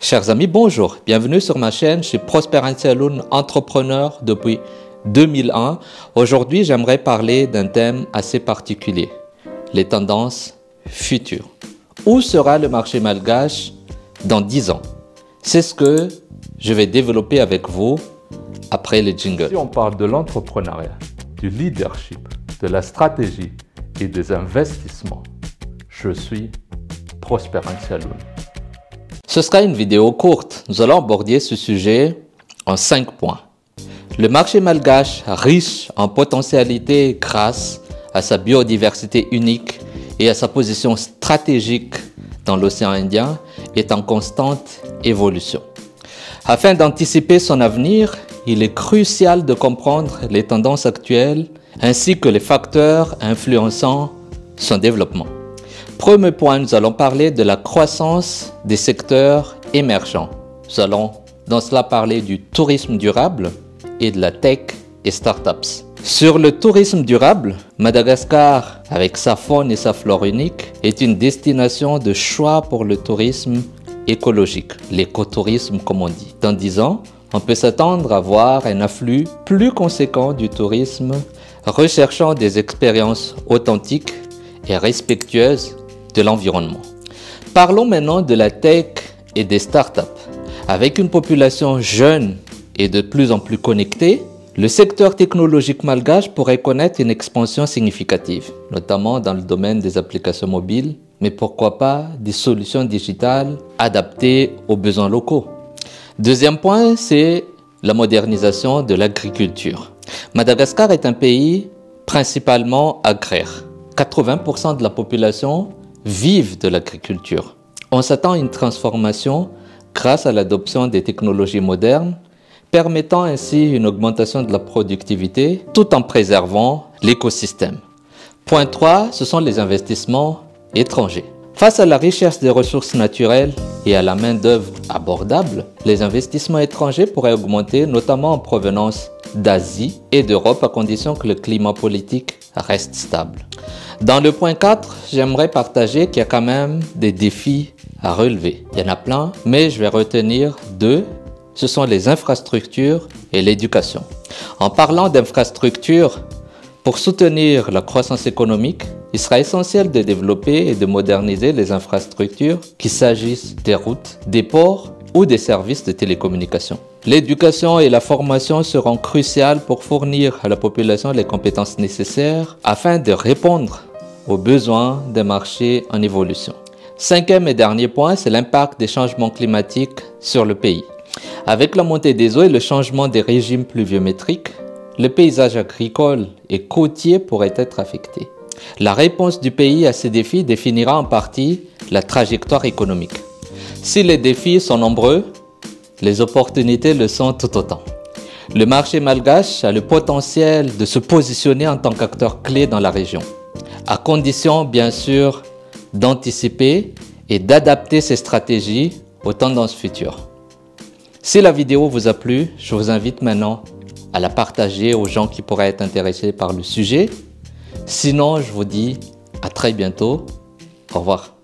Chers amis, bonjour, bienvenue sur ma chaîne, je suis Prosper Anselun, entrepreneur depuis 2001. Aujourd'hui, j'aimerais parler d'un thème assez particulier, les tendances futures. Où sera le marché malgache dans 10 ans? C'est ce que je vais développer avec vous après les jingles. Si on parle de l'entrepreneuriat, du leadership, de la stratégie et des investissements, je suis Prosper Anselun. Ce sera une vidéo courte. Nous allons aborder ce sujet en 5 points. Le marché malgache, riche en potentialités grâce à sa biodiversité unique et à sa position stratégique dans l'océan Indien, est en constante évolution. Afin d'anticiper son avenir, il est crucial de comprendre les tendances actuelles ainsi que les facteurs influençant son développement. Premier point, nous allons parler de la croissance des secteurs émergents. Nous allons dans cela parler du tourisme durable et de la tech et startups. Sur le tourisme durable, Madagascar, avec sa faune et sa flore unique, est une destination de choix pour le tourisme écologique, l'écotourisme comme on dit. Dans 10 ans, on peut s'attendre à voir un afflux plus conséquent du tourisme recherchant des expériences authentiques et respectueuses de l'environnement. Parlons maintenant de la tech et des startups. Avec une population jeune et de plus en plus connectée, le secteur technologique malgache pourrait connaître une expansion significative, notamment dans le domaine des applications mobiles, mais pourquoi pas des solutions digitales adaptées aux besoins locaux. Deuxième point, c'est la modernisation de l'agriculture. Madagascar est un pays principalement agraire. 80% de la population vivent de l'agriculture. On s'attend à une transformation grâce à l'adoption des technologies modernes, permettant ainsi une augmentation de la productivité tout en préservant l'écosystème. Point 3, ce sont les investissements étrangers. Face à la richesse des ressources naturelles et à la main-d'œuvre abordable, les investissements étrangers pourraient augmenter, notamment en provenance d'Asie et d'Europe, à condition que le climat politique reste stable. Dans le point 4, j'aimerais partager qu'il y a quand même des défis à relever. Il y en a plein, mais je vais retenir 2. Ce sont les infrastructures et l'éducation. En parlant d'infrastructures, pour soutenir la croissance économique, il sera essentiel de développer et de moderniser les infrastructures, qu'il s'agisse des routes, des ports ou des services de télécommunication. L'éducation et la formation seront cruciales pour fournir à la population les compétences nécessaires afin de répondre aux besoins des marchés en évolution. 5e et dernier point, c'est l'impact des changements climatiques sur le pays. Avec la montée des eaux et le changement des régimes pluviométriques, le paysage agricole et côtier pourrait être affecté. La réponse du pays à ces défis définira en partie la trajectoire économique. Si les défis sont nombreux, les opportunités le sont tout autant. Le marché malgache a le potentiel de se positionner en tant qu'acteur clé dans la région, à condition bien sûr d'anticiper et d'adapter ses stratégies aux tendances futures. Si la vidéo vous a plu, je vous invite maintenant à la partager aux gens qui pourraient être intéressés par le sujet. Sinon, je vous dis à très bientôt. Au revoir.